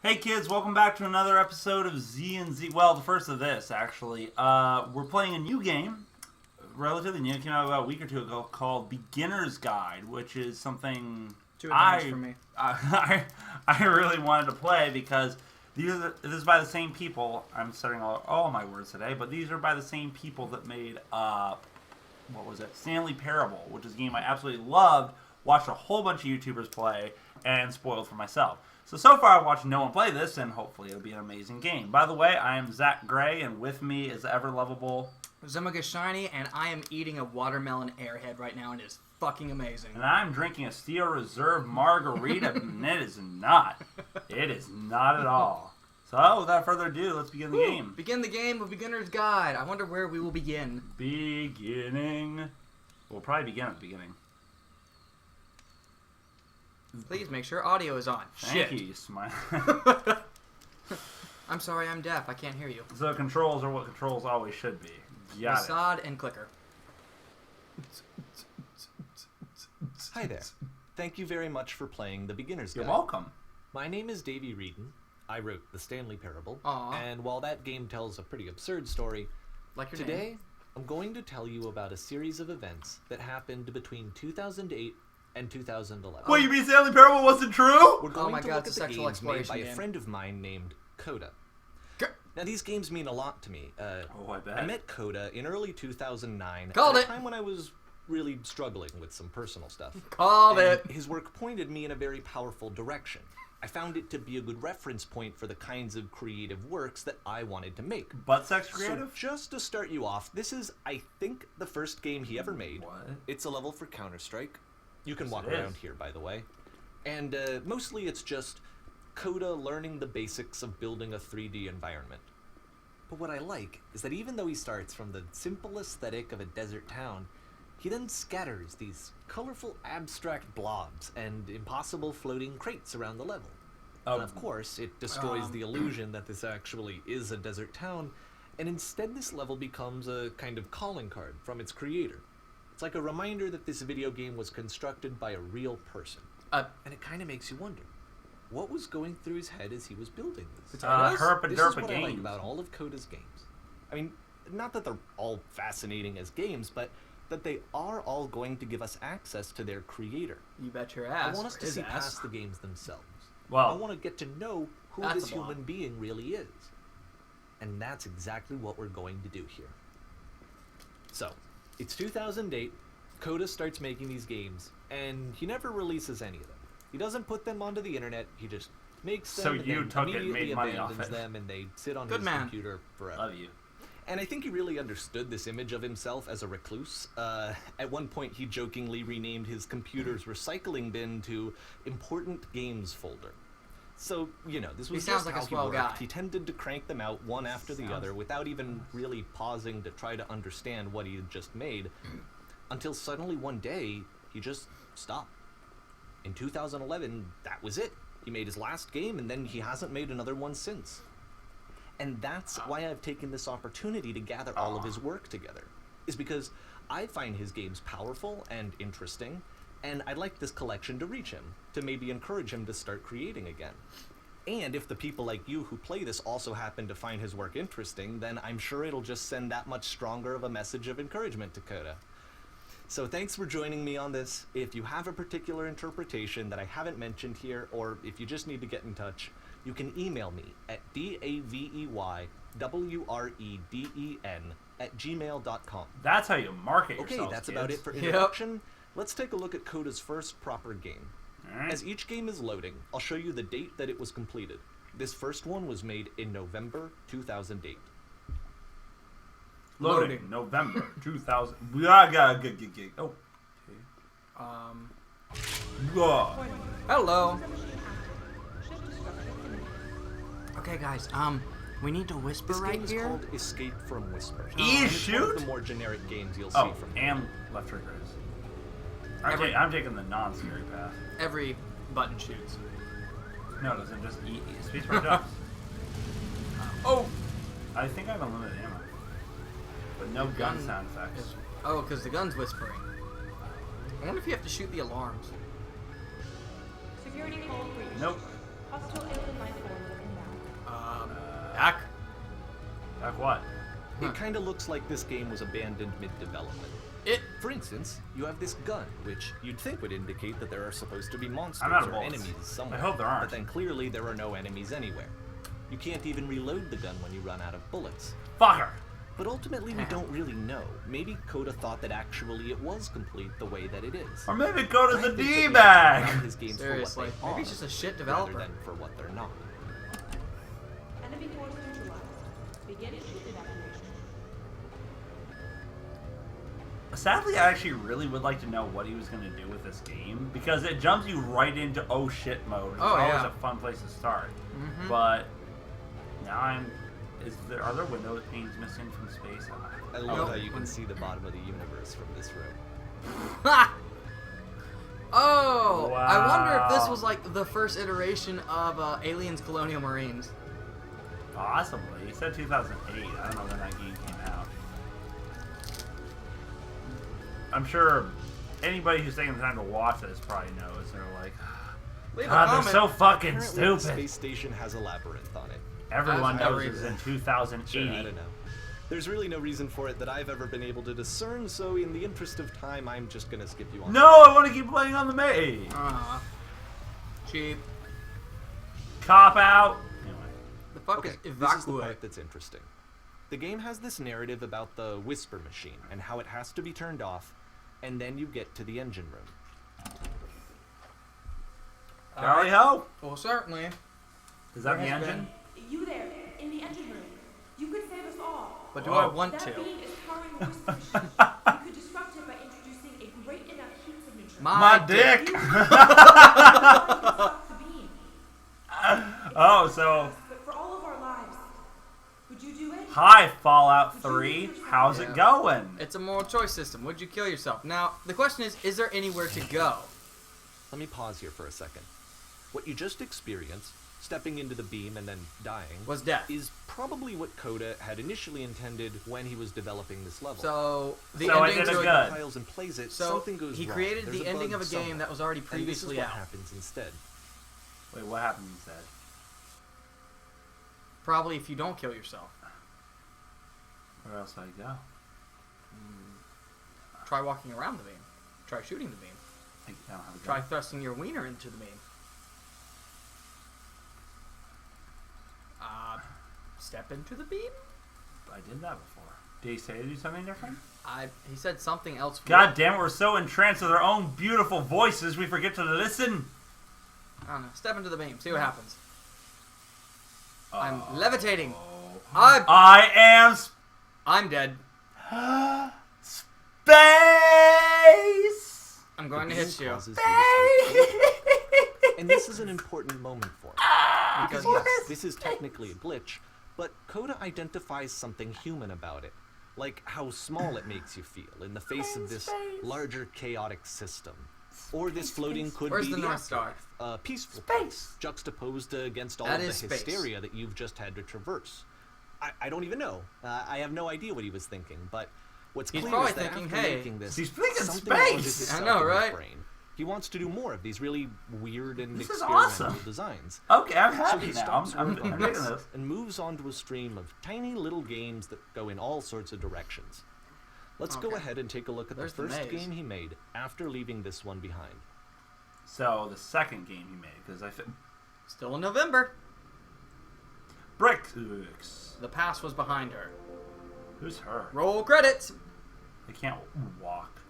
Hey kids, welcome back to another episode of ZandZ. Well, the first of this, actually. We're playing a new game, relatively new. It came out about a week or two ago, called Beginner's Guide, which is something for me. I really wanted to play because this is by the same people. I'm starting all my words today, but these are by the same people that made, what was it? Stanley Parable, which is a game I absolutely loved, watched a whole bunch of YouTubers play, and spoiled for myself. So far I've watched no one play this, and hopefully it'll be an amazing game. By the way, I am Zach Gray, and with me is the ever-lovable Zumaka Shiny, and I am eating a watermelon airhead right now, and it is fucking amazing. And I'm drinking a Steel Reserve margarita, and it is not. It is not at all. So, without further ado, let's begin the game. Begin the game of Beginner's Guide. I wonder where we will begin. Beginning. We'll probably begin at the beginning. Please make sure audio is on. Thank you, Smile. I'm sorry, I'm deaf. I can't hear you. So controls are what controls always should be. Got it. Facade and clicker. Hi there. Thank you very much for playing the Beginner's Guide. You're welcome. My name is Davey Reedon. I wrote the Stanley Parable. Aww. And while that game tells a pretty absurd story, Like your today name. I'm going to tell you about a series of events that happened between 2008 and 2011. Wait, you mean Stanley Parable wasn't true? We're going my to God, look it's at a the sexual games made by exploration a game. friend of mine named Coda. Now these games mean a lot to me. Oh, I bet. I met Coda in early 2009 Called at it. a time when I was really struggling with some personal stuff. Called And it. his work pointed me in a very powerful direction. I found it to be a good reference point for the kinds of creative works that I wanted to make. Butt sex creative? So just to start you off, this is, I think, the first game he ever made. What? It's a level for Counter-Strike. You can Yes, walk it around is. here, by the way. And mostly it's just Coda learning the basics of building a 3D environment. But what I like is that even though he starts from the simple aesthetic of a desert town, he then scatters these colorful abstract blobs and impossible floating crates around the level. And of course, it destroys the illusion that this actually is a desert town, and instead this level becomes a kind of calling card from its creator. It's like a reminder that this video game was constructed by a real person. And it kind of makes you wonder, what was going through his head as he was building this? Herpa This is Derpa what I like Games. about all of Coda's games. I mean, not that they're all fascinating as games, but that they are all going to give us access to their creator. You bet your ass. I want us to His see ass. past the games themselves. Well, I want to get to know who That's this a block. human being really is. And that's exactly what we're going to do here. So, it's 2008, Coda starts making these games, and he never releases any of them. He doesn't put them onto the internet, he just makes them So and you then took it and immediately made money off abandons it. them, and they sit on Good his man. computer forever. love you. And I think he really understood this image of himself as a recluse. At one point, he jokingly renamed his computer's recycling bin to Important Games Folder. So, you know, this was sounds just like a how he swell worked. guy. He tended to crank them out one after the other without even really pausing to try to understand what he had just made, until suddenly one day, he just stopped. In 2011, that was it. He made his last game, and then he hasn't made another one since. And that's why I've taken this opportunity to gather all of his work together, is because I find his games powerful and interesting, and I'd like this collection to reach him, to maybe encourage him to start creating again. And if the people like you who play this also happen to find his work interesting, then I'm sure it'll just send that much stronger of a message of encouragement to Coda. So thanks for joining me on this. If you have a particular interpretation that I haven't mentioned here, or if you just need to get in touch, you can email me at daveyWreden@gmail.com. That's how you market Okay, yourself. that's about it for Yep. introduction. Let's take a look at Coda's first proper game. Alright. As each game is loading, I'll show you the date that it was completed. This first one was made in November 2008. Loading. November 2000. Oh. Whoa. Hello. Okay, guys. We need to whisper This right game is here. called Escape from Whisper. E And it's one shoot? of the more generic games you'll see Oh, from and left triggers. I'm taking the non-scary path. Every button shoots. No, it doesn't just eat spacebar jumps. Oh. I think I have unlimited ammo. But no gun sound effects. Oh, because the gun's whispering. I wonder if you have to shoot the alarms. Security call breached. Nope. Hostile alien life forms kinda looks like this game was abandoned mid-development. For instance, you have this gun, which you'd think would indicate that there are supposed to be monsters I'm out of or bullets. enemies somewhere. I hope there aren't. But then clearly there are no enemies anywhere. You can't even reload the gun when you run out of bullets. Fucker. But ultimately, we don't really know. Maybe Coda thought that actually it was complete the way that it is. Or maybe Coda's I a think that we should D-bag. count his games Seriously, for what they maybe are, he's just a shit rather developer. than for what they're not. Enemy force neutralized. Begin ship evacuation. Sadly, I actually really would like to know what he was going to do with this game, because it jumps you right into oh shit mode. It's Oh, always yeah. a fun place to start. Mhm. But now are there window panes missing from space? I love Nope. how you can see the bottom of the universe from this room. Oh, I wonder if this Wow. was like the first iteration of Aliens Colonial Marines. Possibly. He said 2008. I don't know when that game came out. I'm sure anybody who's taking the time to watch this probably knows. They're like, Leave a God, they're comment. so fucking Apparently, the stupid. space station has a labyrinth on it. Everyone That's knows no it's in reason. 2080. Sure, I don't know. There's really no reason for it that I've ever been able to discern, so in the interest of time, I'm just gonna skip you on. No, I want to keep playing on the maze. Cheap. Cop out. Anyway. The fuck Okay, is this is the evacuate? part that's interesting. The game has this narrative about the whisper machine and how it has to be turned off, and then you get to the engine room. Charlie Ho? Well, certainly. Is that the There has engine? You there, in the engine room. You could save us all. But do Whoa. I want That to? beam is powering the whisper machine. You could disrupt it by introducing a great enough heat signature. My dick. You stop the beam. Oh, so But for all of our lives, would you do it? hi Fallout 3. How's it Yeah. going? It's a moral choice system. Would you kill yourself? Now, the question is there anywhere to go? Let me pause here for a second. What you just experienced, stepping into the beam and then dying, Was death. is probably what Coda had initially intended when he was developing this level. So, the So I ending did to it a good. Compiles and plays it, So, something goes he wrong. created There's the ending bug of a game somewhere. that was already And this is previously what out. happens instead. Wait, what happened instead? Probably if you don't kill yourself. Where else do I go? Try walking around the beam. Try shooting the beam. I don't have a Try gun. thrusting your wiener into the beam. Step into the beam? I did that before. Did he say to do something different? He said something else. God damn it, we're so entranced with our own beautiful voices we forget to listen. I don't know. Step into the beam. See what happens. I'm Oh. levitating. I am I'm dead. space! I'm going to The hit beam you. causes you to start- And this is an important moment for it. Because Because yes, this is technically a glitch, but Coda identifies something human about it. Like how small it makes you feel in the face of this larger chaotic system. Or this floating could Where's be the North Star? afterlife, a peaceful Space. place, juxtaposed against all That of the is space. hysteria that you've just had to traverse. I don't even know. I have no idea what he was thinking, but what's He's clear probably is that thinking, after hey, making this, he's thinking something space! lodges itself I know, in his right? brain. He wants to do more of these really weird and This is experimental awesome. designs. Okay, I'm So happy he now. stops I'm work on digging this this. and moves on to a stream of tiny little games that go in all sorts of directions. Let's go Okay. ahead and take a look at There's the the first maze. game he made after leaving this one behind. So, the second game he made, because I fit. Still in November. Bricks. The past was behind her. Who's her? Roll credits. I can't walk.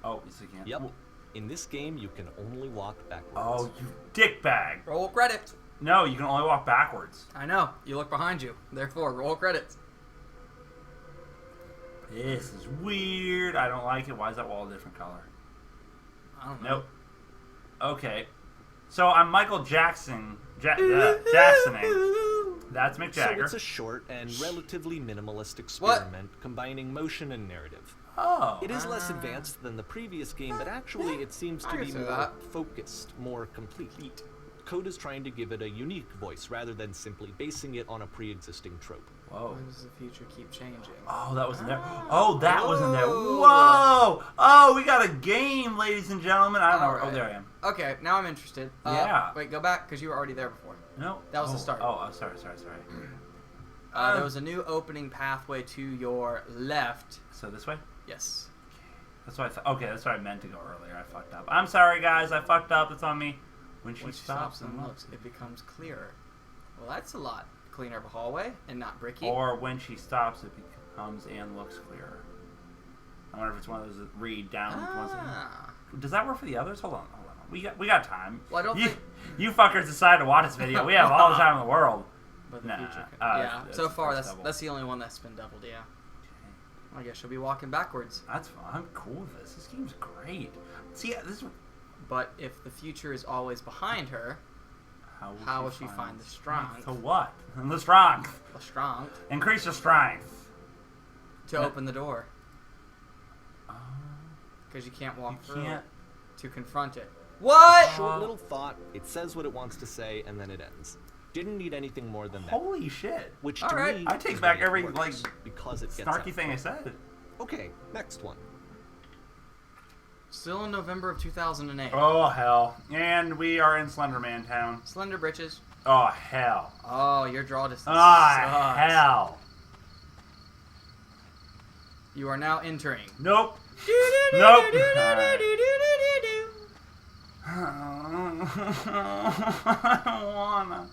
Oh, yes, I can't. Yep. In this game, you can only walk backwards. Oh, you dickbag. Roll credits. No, you can only walk backwards. I know. You look behind you. Therefore, roll credits. This is weird. I don't like it. Why is that wall a different color? I don't know. Nope. Okay. So I'm Michael Jackson. Jacksoning. That's Mick So Jagger. it's a short and relatively minimalist experiment combining motion and narrative. Oh. It is less advanced than the previous game, but actually it seems I to can be see more that. focused, more complete. Coda's trying to give it a unique voice rather than simply basing it on a pre-existing trope. Whoa. Why does the future keep changing? Oh, that was in there. Oh, that was in there. Whoa. Whoa! Oh, we got a game, ladies and gentlemen. I don't know. Alright. Oh, there I am. Okay, now I'm interested. Yeah. Wait, go back because you were already there before. No. That was oh, the start. Oh, sorry. There was a new opening pathway to your left. So this way? Yes. That's what I thought. Okay, that's what I meant to go earlier. I fucked up. I'm sorry, guys. I fucked up. It's on me. When she stops and looks, it becomes clearer. Well, that's a lot cleaner of a hallway and not bricky. Or when she stops, it becomes and looks clearer. I wonder if it's one of those that read down. Does that work for the others? Hold on. We got time. Well, I don't think... You fuckers decided to watch this video. We have all the time in the world. But the Nah. future could... That's so far, double. that's the only one that's been doubled, yeah. I guess she'll be walking backwards. That's fun. I'm cool with this. This game's great. See, this. But if the future is always behind her, how will she find the strength? To what? The strength. The strength. Increase your strength. To open the door. Because you can't walk You through can't. it. To confront it. What? Short little thought. It says what it wants to say, and then it ends. Didn't need anything more than that. Holy shit. Which to Alright. me, I take is back why it every, works, like, because it gets Snarky out thing I front. said. Okay, next one. Still in November of 2008. Oh, hell. And we are in Slenderman Town. Slender Britches. Oh, hell. Oh, your draw distance Ah, sucks. hell. You are now entering. Nope. Nope. I don't wanna.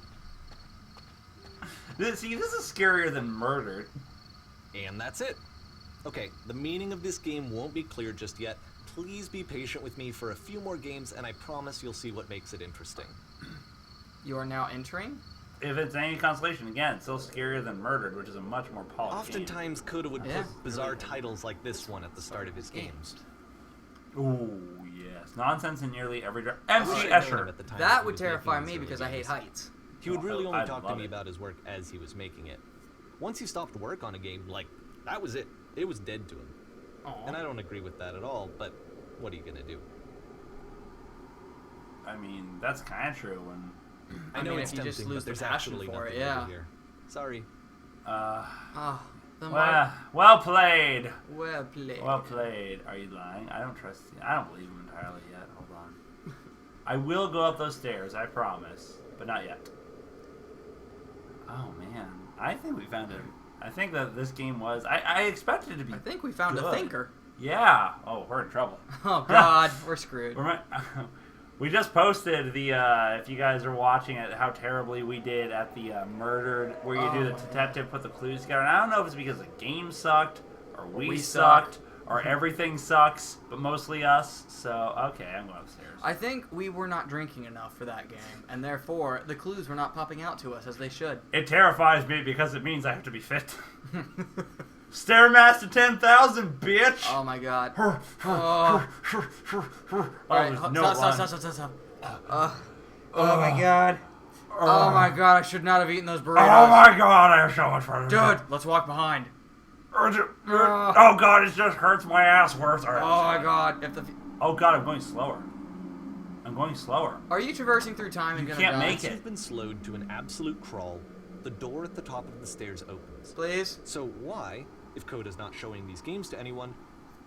See, this is scarier than murder. And that's it. Okay, the meaning of this game won't be clear just yet. Please be patient with me for a few more games, and I promise you'll see what makes it interesting. You are now entering? If it's any consolation, again, it's still scarier than murdered, which is a much more polished game. Oftentimes, Coda would Yeah. put bizarre titles like this one at the start of his games. Ooh, yes. Nonsense in nearly every... MC I Escher. knew him at the time That he would was making terrify his me early because I hate games. heights. He would really Oh, only I'd talk to love me it. about his work as he was making it. Once he stopped work on a game, like, that was it. It was dead to him. Aw. And I don't agree with that at all, but what are you gonna do? I mean, that's kind of true when... I know mean, it's if you just tempting, lose but the there's passion actually for it, nothing yeah. over here. Sorry. Oh, the Well played. well played. Well played. Are you lying? I don't trust you. I don't believe him entirely yet. Hold on. I will go up those stairs, I promise. But not yet. Oh, man. I think we found it. I think that this game was... I expected it to be I think we found a good. thinker. Yeah. Oh, we're in trouble. Oh, God. We're screwed. We just posted the, if you guys are watching it, how terribly we did at the murdered, where you do the detective put the clues together. And I don't know if it's because the game sucked, or we sucked, or everything sucks, but mostly us. So, okay, I'm going upstairs. I think we were not drinking enough for that game, and therefore the clues were not popping out to us as they should. It terrifies me because it means I have to be fit. Stairmaster 10,000, bitch! Oh my god. Oh, Alright, there's no one. stop. Oh my god. Oh my god, I should not have eaten those burritos. Oh my god, I have so much fun. Dude, let's walk behind. Oh god, it just hurts my ass worse. All right, Oh my god. Oh god, I'm going slower. I'm going slower. Are you traversing through time and You gonna can't die? make Once it. you've been slowed to an absolute crawl, the door at the top of the stairs opens. Please? So why, if Coda's not showing these games to anyone,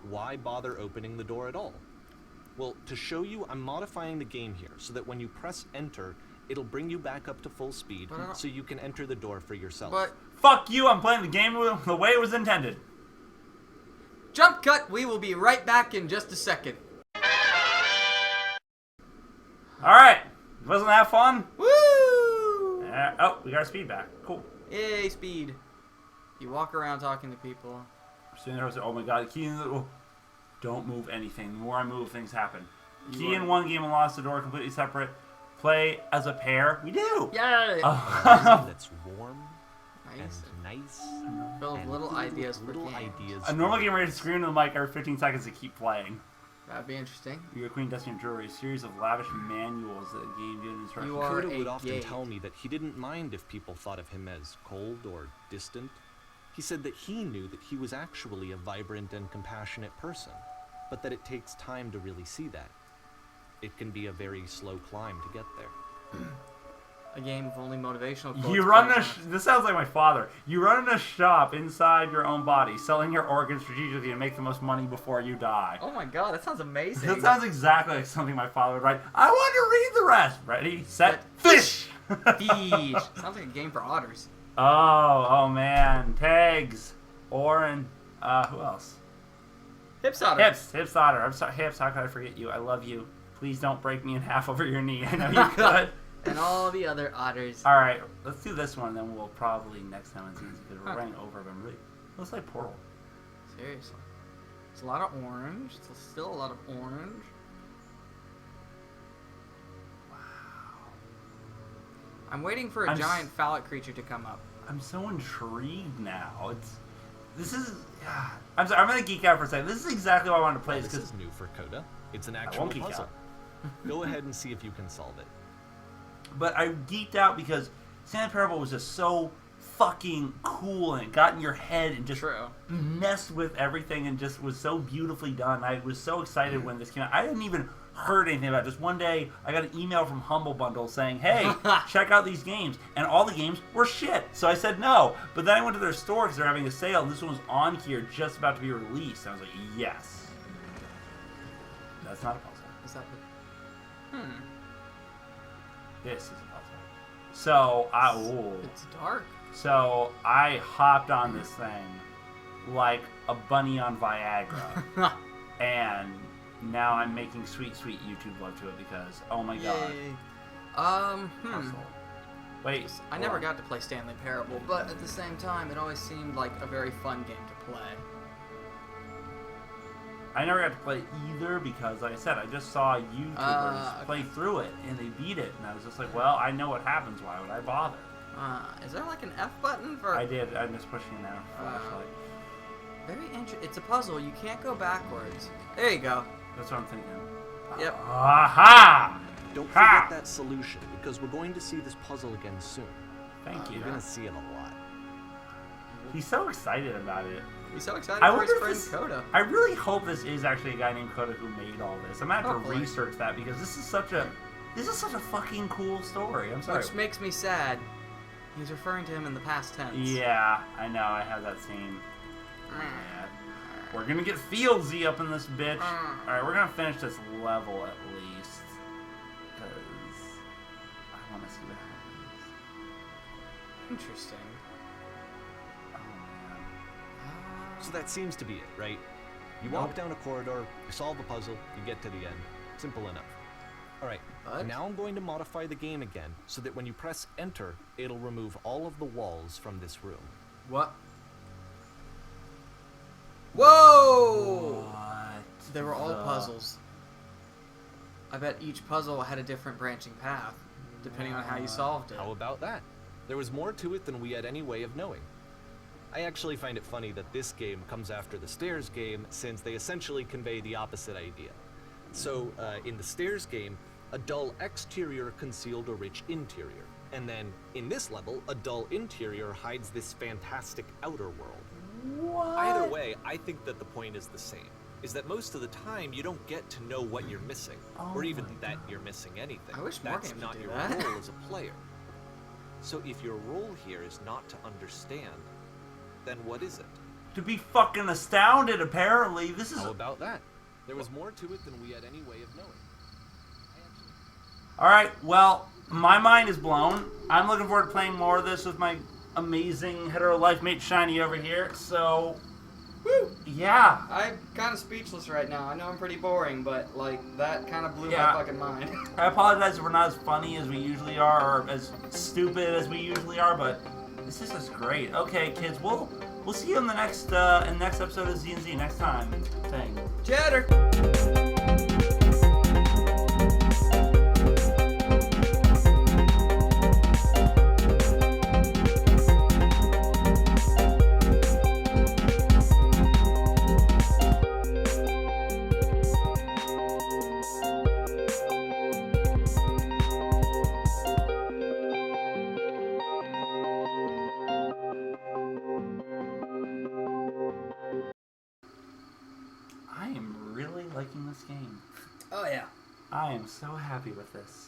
why bother opening the door at all? Well, to show you, I'm modifying the game here so that when you press enter, it'll bring you back up to full speed But I don't- so you can enter the door for yourself. But Fuck you, I'm playing the game the way it was intended. jump cut, we will be right back in just a second. Alright, wasn't that fun? Woo! Oh, we got our speed back. Cool. Yay, speed. You walk around talking to people. Soon there was, oh my god, key in the... Oh. Don't move anything. The more I move, things happen. You Key are- in one game and lost the door, completely separate. Play as a pair. We do! Yay! Oh. That's warm Nice. and nice. Full of and little ideas for little games. ideas. A normal game ready to scream into the mic every 15 seconds to keep playing. That'd be interesting. Your Queen Destiny Jewelry, a series of lavish manuals that game you instructions. You are Coda would a often gate. tell me that he didn't mind if people thought of him as cold or distant. He said that he knew that he was actually a vibrant and compassionate person, but that it takes time to really see that. It can be a very slow climb to get there. A game of only motivational quotes. You run playing a... This sounds like my father. You run a shop inside your own body, selling your organs strategically to make the most money before you die. Oh my god, that sounds amazing. That sounds exactly like something my father would write. I want to read the rest. Ready, set, fish! Beach. Sounds like a game for otters. Oh man. Tags. Oren. Who else? Hipsotter. Hips Otter. I'm sorry, Hips. How could I forget you? I love you. Please don't break me in half over your knee. I know you could. And all the other otters. All right, let's do this one, then we'll probably next time on ZandZ because we're running over. But really, looks like Portal. Seriously. It's a lot of orange. It's still a lot of orange. Wow. I'm waiting for a giant phallic creature to come up. I'm so intrigued now. This is. I'm sorry. I'm gonna geek out for a second. This is exactly what I wanted to play. This is new for Coda. It's an actual won't geek puzzle. out. Go ahead and see if you can solve it. But I geeked out because Stanley Parable was just so fucking cool and it got in your head and just messed with everything and just was so beautifully done. I was so excited when this came out. I hadn't even heard anything about it. Just one day I got an email from Humble Bundle saying, hey, check out these games. And all the games were shit. So I said no. But then I went to their store because they're having a sale. This one was on here just about to be released. And I was like, yes. That's not a puzzle. Is that the... This is a puzzle. So It's dark. So I hopped on this thing like a bunny on Viagra, and now I'm making sweet YouTube love to it because oh my god. Puzzle. Wait, I never got to play Stanley Parable, but at the same time, it always seemed like a very fun game to play. I never got to play either because, like I said, I just saw YouTubers play through it and they beat it, and I was just like, well, I know what happens. Why would I bother? Is there like an F button for? I did. I'm just pushing an F flashlight. Very interesting. It's a puzzle. You can't go backwards. There you go. That's what I'm thinking. Yep. Aha! Don't forget that solution, because we're going to see this puzzle again soon. Thank you. You're going to see it a lot. He's so excited about it. He's so excited I for wonder his if friend Coda. I really hope this is actually a guy named Coda who made all this. I'm gonna have to Hopefully. research that because this is such a fucking cool story. I'm sorry. Which makes me sad. He's referring to him in the past tense. Yeah, I know. I have that scene. Yeah. We're gonna get Fieldsy up in this bitch. All right, we're gonna finish this level at least because I want to see what happens. Interesting. Oh man. So that seems to be it, right? You walk down a corridor, you solve a puzzle, you get to the end. Simple enough. Alright, now I'm going to modify the game again, so that when you press enter, it'll remove all of the walls from this room. What? Whoa! What? They were all puzzles. I bet each puzzle had a different branching path, depending on how you solved it. How about that? There was more to it than we had any way of knowing. I actually find it funny that this game comes after the Stairs game, since they essentially convey the opposite idea. So, in the Stairs game, a dull exterior concealed a rich interior. And then, in this level, a dull interior hides this fantastic outer world. What? Either way, I think that the point is the same. Is that most of the time, you don't get to know what you're missing. Or even that you're missing anything. I wish more That's games not would do your that. role as a player. So if your role here is not to understand, then what is it? To be fucking astounded, apparently. This is... How about that? There was more to it than we had any way of knowing. Alright, well, my mind is blown. I'm looking forward to playing more of this with my amazing hetero life mate Shiny over here. So, woo, yeah. I'm kind of speechless right now. I know I'm pretty boring, but, like, that kind of blew Yeah. my fucking mind. I apologize if we're not as funny as we usually are or as stupid as we usually are, but this is just great. Okay, kids, we'll see you in the next episode of ZandZ next time. Thing. Cheddar! I am really liking this game. Oh, yeah. I am so happy with this.